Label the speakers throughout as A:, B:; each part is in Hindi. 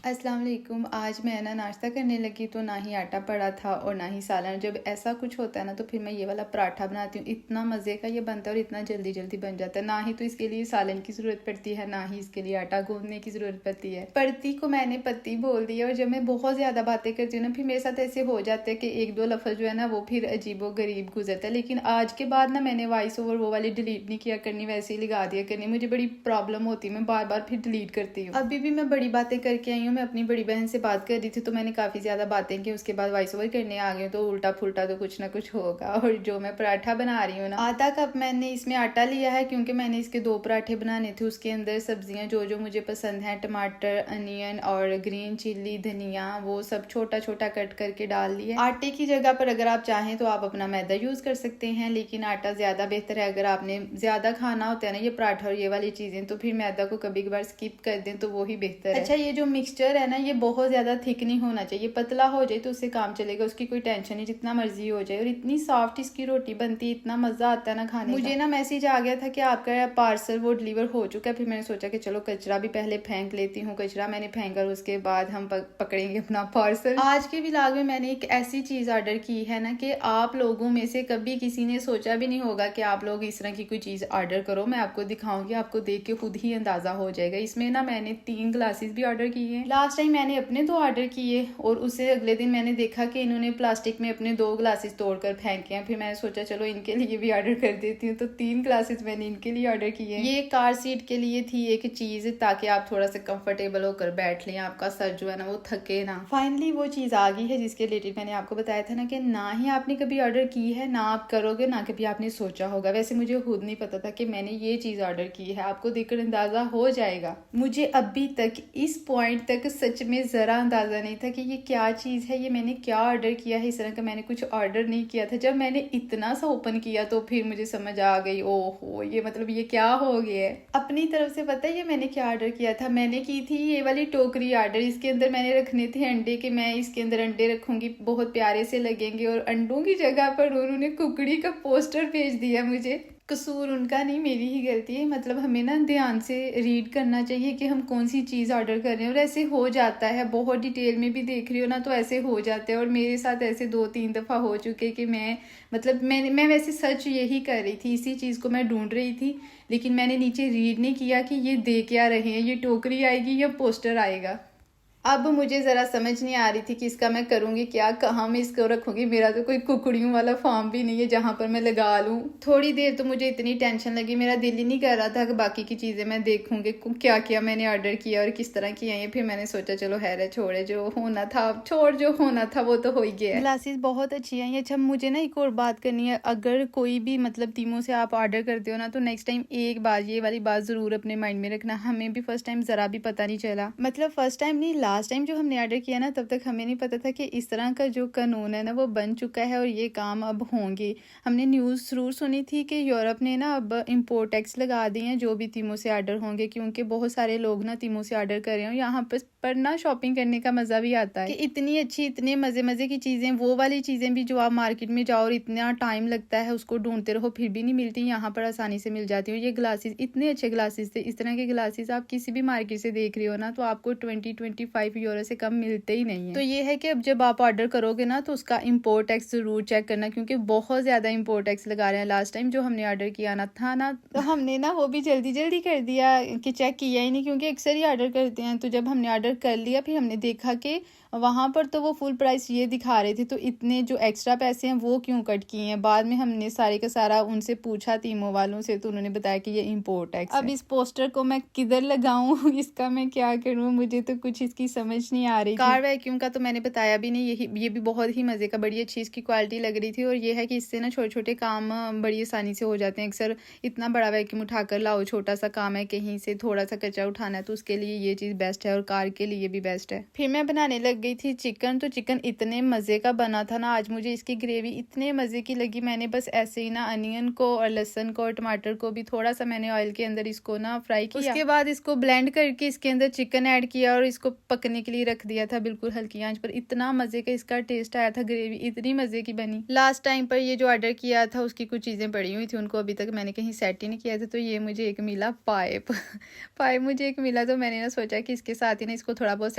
A: अस्सलाम वालेकुम। आज मैं ना नाश्ता करने लगी तो ना ही आटा पड़ा था और ना ही सालन। जब ऐसा कुछ होता है ना तो फिर मैं ये वाला पराठा बनाती हूँ। इतना मज़े का ये बनता है और इतना जल्दी जल्दी बन जाता है। ना ही तो इसके लिए सालन की ज़रूरत पड़ती है, ना ही इसके लिए आटा गूंदने की ज़रूरत पड़ती है। पड़ती को मैंने पत्ती बोल दिया। और जब मैं बहुत ज़्यादा बातें करती हूँ ना फिर मेरे साथ ऐसे हो जाता है कि एक दो लफ्ज़ जो है ना वो फिर अजीबो गरीब गुजरता है। लेकिन आज के बाद ना मैंने वॉइस ओवर वो वाली डिलीट नहीं किया करनी, वैसे ही लगा दिया करनी। मुझे बड़ी प्रॉब्लम होती है, मैं बार बार फिर डिलीट करती हूँ। अभी भी मैं बड़ी बातें करके आई हूँ। मैं अपनी बड़ी बहन से बात कर रही थी तो मैंने काफ़ी ज़्यादा बातें की, उसके बाद वॉइस ओवर करने आ गई तो उल्टा फुल्टा तो कुछ ना कुछ होगा। और जो मैं पराठा बना रही हूँ ना, आधा कप मैंने इसमें आटा लिया है क्योंकि मैंने इसके 2 पराठे बनाने थे। उसके अंदर सब्जियां जो जो मुझे पसंद हैं, टमाटर, अनियन और ग्रीन चिल्ली, धनिया, वो सब छोटा छोटा कट करके डाल लिया। आटे की जगह पर अगर आप चाहें तो आप अपना मैदा यूज़ कर सकते हैं, लेकिन आटा ज़्यादा बेहतर है। अगर आपने ज़्यादा खाना होता है ना ये पराठा और ये वाली चीज़ें, तो फिर मैदा को कभी कभार स्किप कर दें तो वो ही बेहतर है। अच्छा, ये जो मिक्सचर है ना ये बहुत ज़्यादा थिक नहीं होना चाहिए, पतला हो जाए तो उससे काम चलेगा, उसकी कोई टेंशन नहीं, जितना मर्जी हो जाए। और इतनी सॉफ्ट इसकी रोटी बनती है, इतना मज़ा आता है ना खाने मुझे ना मैसेज आ गया था कि आपका पार्सल वो डिलीवर हो चुका है। फिर मैंने सोचा कि चलो कचरा भी पहले फेंक लेती हूँ। कचरा मैंने फेंक कर उसके बाद हम पकड़ेंगे अपना पार्सल। आज के व्लॉग में मैंने एक ऐसी चीज़ ऑर्डर की है ना कि आप लोगों में से कभी किसी ने सोचा भी नहीं होगा कि आप लोग इस तरह की कोई चीज़ ऑर्डर करो। मैं आपको दिखाऊंगी, आपको देख के खुद ही अंदाज़ा हो जाएगा। इसमें ना मैंने 3 ग्लासेस भी ऑर्डर किए हैं। लास्ट टाइम मैंने अपने 2 ऑर्डर किए और उससे अगले दिन मैंने देखा कि इन्होंने प्लास्टिक में अपने 2 ग्लासेस तोड़कर फेंके हैं। फिर मैंने सोचा चलो इनके लिए भी ऑर्डर कर देती हूँ, तो 3 ग्लासेस मैंने इनके लिए ऑर्डर किए हैं। ये कार सीट के लिए थी एक चीज़, ताकि आप थोड़ा सा कंफर्टेबल होकर बैठ लें, आपका सर जो है ना वो थके ना। फाइनली वो चीज़ आ गई है जिसके रिलेटेड मैंने आपको बताया था ना कि ना ही आपने कभी ऑर्डर की है, ना आप करोगे, ना कभी आपने सोचा होगा। वैसे मुझे खुद नहीं पता था कि मैंने ये चीज़ ऑर्डर की है, आपको देखकर अंदाज़ा हो जाएगा। मुझे अभी तक इस पॉइंट तक सच में ज़रा अंदाज़ा नहीं था कि ये क्या चीज़ है, ये मैंने क्या ऑर्डर किया है। इस तरह का मैंने कुछ ऑर्डर नहीं किया था। जब मैंने इतना सा ओपन किया तो फिर मुझे समझ आ गई, ओहो ये मतलब ये क्या हो गया है। अपनी तरफ से पता है ये मैंने क्या ऑर्डर किया था? मैंने की थी ये वाली टोकरी ऑर्डर। इसके अंदर मैंने रखने थे अंडे, कि मैं इसके अंदर अंडे रखूंगी, बहुत प्यारे से लगेंगे। और अंडों की जगह पर उन्होंने कुकड़ी का पोस्टर भेज दिया मुझे। कसूर उनका नहीं, मेरी ही गलती है। मतलब हमें ना ध्यान से रीड करना चाहिए कि हम कौन सी चीज़ ऑर्डर कर रहे हैं। और ऐसे हो जाता है, बहुत डिटेल में भी देख रही हो ना तो ऐसे हो जाते हैं। और मेरे साथ ऐसे 2-3 दफ़ा हो चुके कि मैं वैसे सर्च यही कर रही थी, इसी चीज़ को मैं ढूंढ रही थी, लेकिन मैंने नीचे रीड नहीं किया कि ये दे क्या रहे हैं, ये टोकरी आएगी या पोस्टर आएगा। अब मुझे ज़रा समझ नहीं आ रही थी कि इसका मैं करूँगी क्या, कहाँ मैं इसको रखूँगी। मेरा तो कोई कुकड़ियों वाला फार्म भी नहीं है जहाँ पर मैं लगा लूँ। थोड़ी देर तो मुझे इतनी टेंशन लगी, मेरा दिल ही नहीं कर रहा था कि बाकी की चीज़ें मैं देखूँगी क्या क्या मैंने ऑर्डर किया और किस तरह की आई है। फिर मैंने सोचा चलो है छोड़े, जो होना था छोड़, जो होना था वो तो हो ही गया। ग्लासेस बहुत अच्छी आई। अच्छा, मुझे ना एक और बात करनी है। अगर कोई भी मतलब टीमों से आप ऑर्डर करते हो ना तो नेक्स्ट टाइम एक बार ये वाली बात ज़रूर अपने माइंड में रखना। हमें भी फर्स्ट टाइम ज़रा भी पता नहीं चला, मतलब फर्स्ट टाइम नहीं, लास्ट टाइम जो हमने ऑर्डर किया ना तब तक हमें नहीं पता था कि इस तरह का जो कानून है ना वो बन चुका है और ये काम अब होंगे। हमने न्यूज़ ज़रूर सुनी थी कि यूरोप ने ना अब इम्पोर्ट टैक्स लगा दिए हैं जो भी तीमों से ऑर्डर होंगे, क्योंकि बहुत सारे लोग ना तीमों से ऑर्डर कर रहे हैं। यहाँ पर ना शॉपिंग करने का मज़ा भी आता है कि इतनी अच्छी, इतने मज़े मज़े की चीज़ें, वो वाली चीज़ें भी जो आप मार्केट में जाओ और इतना टाइम लगता है उसको ढूंढते रहो फिर भी नहीं मिलती, यहाँ पर आसानी से मिल जाती है। ये ग्लासेस इतने अच्छे ग्लासेस थे। इस तरह के ग्लासेस आप किसी भी मार्केट से देख रहे हो ना तो आपको 20-25 यूरो से कम मिलते ही नहीं है। तो ये है कि अब जब आप ऑर्डर करोगे ना तो उसका इम्पोर्ट टैक्स जरूर चेक करना, क्योंकि बहुत ज्यादा इम्पोर्ट टैक्स लगा रहे हैं। लास्ट टाइम जो हमने ऑर्डर किया ना था ना तो हमने ना वो भी जल्दी जल्दी कर दिया कि चेक किया ही नहीं, क्योंकि अक्सर ही ऑर्डर करते हैं। तो जब हमने ऑर्डर कर लिया फिर हमने देखा कि वहाँ पर तो वो फुल प्राइस ये दिखा रहे थे, तो इतने जो एक्स्ट्रा पैसे हैं वो क्यों कट किए हैं। बाद में हमने सारे का सारा उनसे पूछा तीमों वालों से, तो उन्होंने बताया कि ये इम्पोर्ट टैक्स है। अब इस पोस्टर को मैं किधर लगाऊं, इसका मैं क्या करूं, मुझे तो कुछ इसकी समझ नहीं आ रही। कार वैक्यूम का तो मैंने बताया भी नहीं, ये भी बहुत ही मजे का, बड़ी अच्छी इसकी क्वालिटी लग रही थी। और ये है कि इससे ना छोटे छोटे काम बड़ी आसानी से हो जाते हैं। अक्सर इतना बड़ा वैक्यूम उठाकर लाओ, छोटा सा काम है, कहीं से थोड़ा सा कचरा उठाना है, तो उसके लिए ये चीज़ बेस्ट है और कार के लिए भी बेस्ट है। फिर मैं बनाने लग लग गई थी चिकन, तो चिकन इतने मज़े का बना था ना, आज मुझे इसकी ग्रेवी इतने मज़े की लगी। मैंने बस ऐसे ही ना अनियन को और लहसुन को और टमाटर को भी थोड़ा सा मैंने ऑयल के अंदर इसको ना फ्राई किया। उसके बाद इसको ब्लेंड करके इसके अंदर चिकन ऐड किया और इसको पकने के लिए रख दिया था बिल्कुल हल्की आंच पर। इतना मज़े का इसका टेस्ट आया था, ग्रेवी इतनी मज़े की बनी। लास्ट टाइम पर ये जो ऑर्डर किया था उसकी कुछ चीज़ें पड़ी हुई थी, उनको अभी तक मैंने कहीं सेट ही नहीं किया था। तो ये मुझे एक मिला पाइप पाइप मुझे एक मिला, तो मैंने ना सोचा कि इसके साथ ही ना इसको थोड़ा बहुत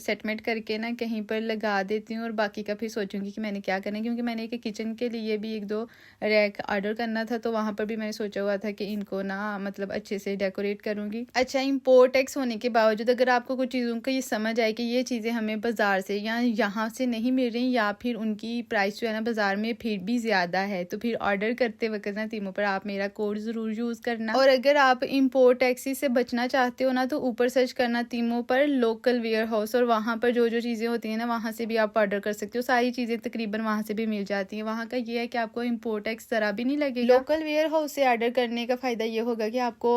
A: सेटमेंट करके ना कहीं पर लगा देती हूँ और बाकी का फिर सोचूंगी कि मैंने क्या करना है, क्योंकि मैंने एक किचन के लिए भी 1-2 रैक ऑर्डर करना था, तो वहाँ पर भी मैंने सोचा हुआ था कि इनको ना मतलब अच्छे से डेकोरेट करूँगी। अच्छा, इम्पोर्ट टैक्स होने के बावजूद अगर आपको कुछ चीज़ों का ये समझ आए कि ये चीज़ें हमें बाज़ार से या यहाँ से नहीं मिल रही या फिर उनकी प्राइस जो है ना बाज़ार में फिर भी ज़्यादा है, तो फिर ऑर्डर करते वक्त ना तीमों पर आप मेरा कोड ज़रूर यूज़ करना। और अगर आप इम्पोर्ट टैक्सी से बचना चाहते हो ना, तो ऊपर सर्च करना तीमों पर लोकल वेयर हाउस, और वहाँ पर जो जो चीज़ें होती हैं ना वहाँ से भी आप ऑर्डर कर सकते हो। सारी चीज़ें तकरीबन वहाँ से भी मिल जाती हैं। वहाँ का ये है कि आपको इम्पोर्ट टैक्स ज़रा भी नहीं लगेगा। लोकल वेयर हाउस से ऑर्डर करने का फ़ायदा ये होगा कि आपको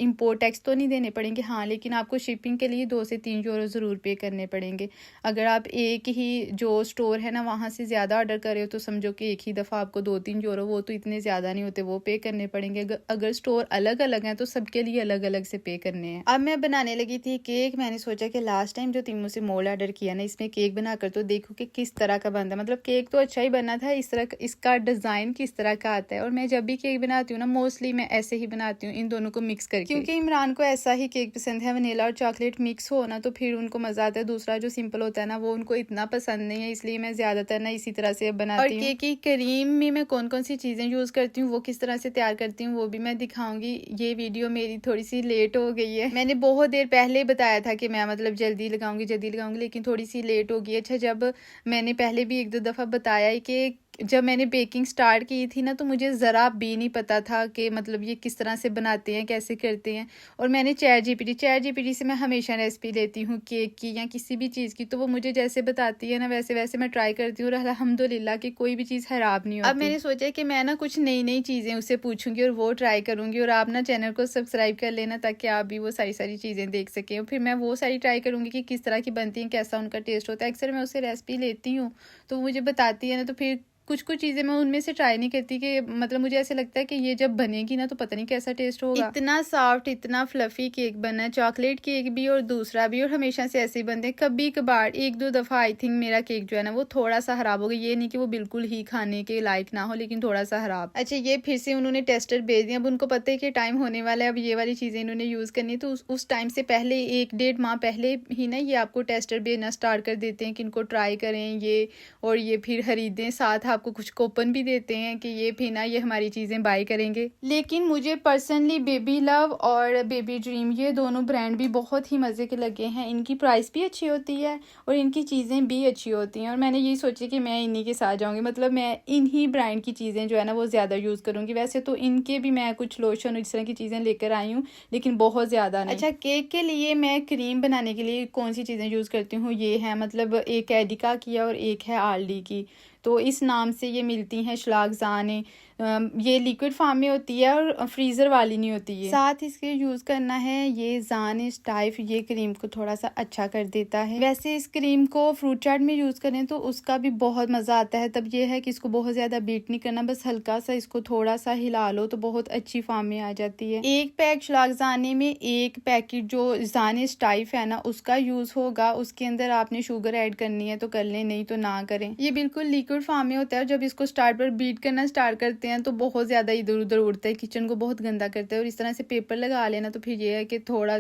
A: इम्पोर्ट टैक्स तो नहीं देने पड़ेंगे, हाँ, लेकिन आपको शिपिंग के लिए 2 से 3 यूरो ज़रूर पे करने पड़ेंगे। अगर आप एक ही जो स्टोर है ना वहाँ से ज़्यादा ऑर्डर कर रहे हो तो समझो कि एक ही दफ़ा आपको 2-3 यूरो, वो तो इतने ज़्यादा नहीं होते, वो पे करने पड़ेंगे। अगर स्टोर अलग अलग हैं तो सबके लिए अलग अलग से पे करने हैं। अब मैं बनाने लगी थी केक। मैंने सोचा कि लास्ट टाइम जो तीमों से मोल्ड ऑर्डर किया ना, इसमें केक बनाकर तो देखो कि किस तरह का बनता है। मतलब केक तो अच्छा ही बना था, इस तरह इसका डिज़ाइन किस तरह का आता है। और मैं जब भी केक बनाती हूँ ना मोस्टली मैं ऐसे ही बनाती हूँ, इन दोनों को मिक्स करके, क्योंकि इमरान को ऐसा ही केक पसंद है, वनीला और चॉकलेट मिक्स हो ना तो फिर उनको मज़ा आता है। दूसरा जो सिंपल होता है ना वो उनको इतना पसंद नहीं है, इसलिए मैं ज़्यादातर ना इसी तरह से बनाती हूँ। और केक की क्रीम में मैं कौन कौन सी चीज़ें यूज़ करती हूँ, वो किस तरह से तैयार करती हूँ, वो भी मैं दिखाऊंगी। ये वीडियो मेरी थोड़ी सी लेट हो गई है, मैंने बहुत देर पहले बताया था कि मैं मतलब जल्दी लगाऊंगी, लेकिन थोड़ी सी लेट हो गई। अच्छा, जब मैंने पहले भी 1-2 दफ़ा बताया है कि जब मैंने बेकिंग स्टार्ट की थी ना तो मुझे ज़रा भी नहीं पता था कि मतलब ये किस तरह से बनाते हैं, कैसे करते हैं। और मैंने चैट जीपीटी से मैं हमेशा रेसिपी लेती हूँ केक की या किसी भी चीज़ की, तो वो मुझे जैसे बताती है ना वैसे वैसे मैं ट्राई करती हूँ और अल्हम्दुलिल्लाह कि कोई भी चीज़ खराब नहीं होती। अब मैंने सोचा कि मैं ना कुछ नई नई चीज़ें उससे पूछूंगी और वो ट्राई करूँगी। और आप ना चैनल को सब्सक्राइब कर लेना ताकि आप भी वो सारी चीज़ें देख सकें। फिर मैं वो सारी ट्राई करूँगी कि किस तरह की बनती हैं, कैसा उनका टेस्ट होता है। अक्सर मैं उससे रेसिपी लेती हूँ तो मुझे बताती है ना, तो फिर कुछ चीज़ें मैं उनमें से ट्राई नहीं करती कि मतलब मुझे ऐसे लगता है कि ये जब बनेगी ना तो पता नहीं कैसा टेस्ट होगा। इतना सॉफ्ट, इतना फ्लफी केक बना है, चॉकलेट केक भी और दूसरा भी, और हमेशा से ऐसे ही बनते हैं। कभी कभार 1-2 दफ़ा आई थिंक मेरा केक जो है ना वो थोड़ा सा खराब हो गया, ये नहीं कि वो बिल्कुल ही खाने के लायक ना हो, लेकिन थोड़ा सा खराब। अच्छा, ये फिर से उन्होंने टेस्टर भेज दिया। अब उनको पता है कि टाइम होने वाला है, अब ये वाली चीज़ें इन्होंने यूज़ करनी है, तो उस टाइम से पहले 1-1.5 माह पहले ही ना ये आपको टेस्टर भेजना स्टार्ट कर देते हैं कि इनको ट्राई करें ये, और ये फिर खरीदें। साथ आपको कुछ कूपन भी देते हैं कि ये भी ना ये हमारी चीज़ें बाय करेंगे। लेकिन मुझे पर्सनली बेबी लव और बेबी ड्रीम ये दोनों ब्रांड भी बहुत ही मज़े के लगे हैं। इनकी प्राइस भी अच्छी होती है और इनकी चीज़ें भी अच्छी होती हैं, और मैंने यही सोची कि मैं इन्हीं के साथ जाऊँगी। मतलब मैं इन्हीं ब्रांड की चीज़ें जो है ना वो ज़्यादा यूज़ करूँगी। वैसे तो इनके भी मैं कुछ लोशन और इस तरह की चीज़ें लेकर आई हूँ, लेकिन बहुत ज़्यादा नहीं। अच्छा, केक के लिए मैं क्रीम बनाने के लिए कौन सी चीज़ें यूज़ करती हूँ, ये है मतलब एक एडिका की और एक है आल्डी की, तो इस नाम से ये मिलती हैं श्लागज़ान। ये लिक्विड फॉर्म में होती है और फ्रीज़र वाली नहीं होती है। साथ इसके यूज़ करना है ये ज़ान स्टाइफ, ये क्रीम को थोड़ा सा अच्छा कर देता है। वैसे इस क्रीम को फ्रूट चाट में यूज़ करें तो उसका भी बहुत मज़ा आता है। तब ये है कि इसको बहुत ज़्यादा बीट नहीं करना, बस हल्का सा इसको थोड़ा सा हिला लो तो बहुत अच्छी फॉर्म में आ जाती है। एक पैक श्लागज़ाने में एक पैकेट जो ज़ान स्टाइफ है ना उसका यूज़ होगा। उसके अंदर आपने शुगर ऐड करनी है तो कर लें, नहीं तो ना करें। ये बिल्कुल लिक्विड फॉर्म में होता है, जब इसको स्टार्ट पर बीट करना स्टार्ट करते हैं तो बहुत ज़्यादा इधर उधर उड़ता है, किचन को बहुत गंदा करता है। और इस तरह से पेपर लगा लेना तो फिर ये है कि थोड़ा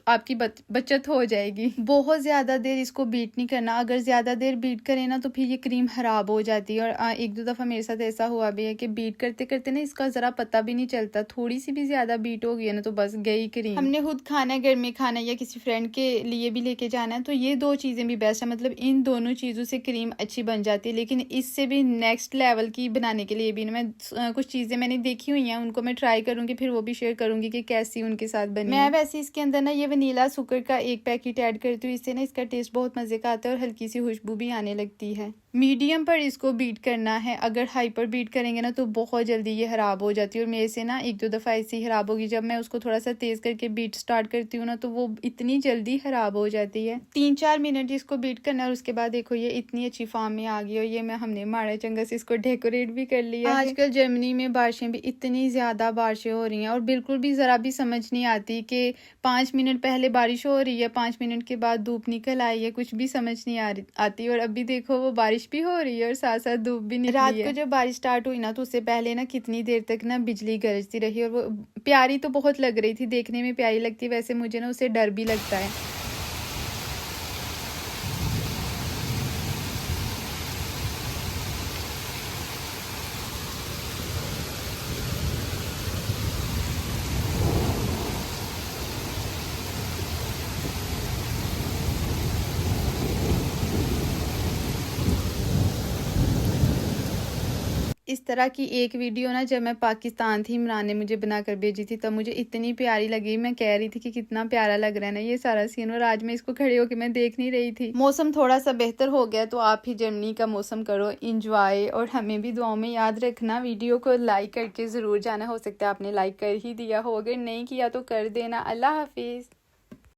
A: आपकी बचत हो जाएगी। बहुत ज़्यादा देर इसको बीट नहीं करना, अगर ज़्यादा देर बीट करें ना तो फिर ये क्रीम ख़राब हो जाती है। और 1-2 दफ़ा मेरे साथ ऐसा हुआ भी है कि बीट करते करते ना इसका ज़रा पता भी नहीं चलता, थोड़ी सी भी ज़्यादा बीट हो गई है ना तो बस गई क्रीम। हमने खुद खाना है, घर में खाना या किसी फ्रेंड के लिए भी लेके जाना है तो ये 2 चीज़ें भी बेस्ट है। मतलब इन दोनों चीज़ों से क्रीम अच्छी बन जाती है, लेकिन इससे भी नेक्स्ट लेवल की बनाने के लिए भी मैं कुछ चीज़ें मैंने देखी हुई हैं, उनको मैं ट्राई करूंगी, फिर वो भी शेयर करूंगी कि कैसी उनके साथ बनी। मैं वैसे इसके अंदर ना ये वनीला शुगर का 1 पैकेट ऐड करती हूँ, इससे ना इसका टेस्ट बहुत मज़े का आता है और हल्की सी खुशबू भी आने लगती है। मीडियम पर इसको बीट करना है। अगर हाई पर बीट करेंगे ना तो बहुत जल्दी ये ख़राब हो जाती है, और मेरे से ना एक दो दफ़ा ऐसी ख़राब होगी। जब मैं उसको थोड़ा सा तेज़ करके बीट स्टार्ट करती हूँ ना तो वो इतनी जल्दी ख़राब हो जाती है। 3-4 मिनट इसको बीट करना है और उसके बाद देखो ये इतनी अच्छी फॉर्म में आ गई। और ये हमने माड़ा चंगा से इसको डेकोरेट भी कर लिया। आजकल जर्मनी में बारिशें भी इतनी ज़्यादा बारिशें हो रही हैं और बिल्कुल भी ज़रा भी समझ नहीं आती कि 5 मिनट पहले बारिश हो रही है, 5 मिनट के बाद धूप निकल आई है, कुछ भी समझ नहीं आती। और अभी देखो वो बारिश भी हो रही है और साथ साथ धूप भी निकली है। रात को जब बारिश स्टार्ट हुई ना तो उससे पहले ना कितनी देर तक ना बिजली गरजती रही, और वो प्यारी तो बहुत लग रही थी, देखने में प्यारी लगती, वैसे मुझे ना उससे डर भी लगता है। इस तरह की एक वीडियो ना जब मैं पाकिस्तान थी, इमरान ने मुझे बनाकर भेजी थी, तब मुझे इतनी प्यारी लगी। मैं कह रही थी कि कितना प्यारा लग रहा है ना ये सारा सीन, और आज मैं इसको खड़े होकर मैं देख नहीं रही थी। मौसम थोड़ा सा बेहतर हो गया तो आप ही जर्मनी का मौसम करो इंजॉय, और हमें भी दुआओं में याद रखना। वीडियो को लाइक करके ज़रूर जाना, हो सकता है आपने लाइक कर ही दिया हो, अगर नहीं किया तो कर देना। अल्लाह हाफिज़।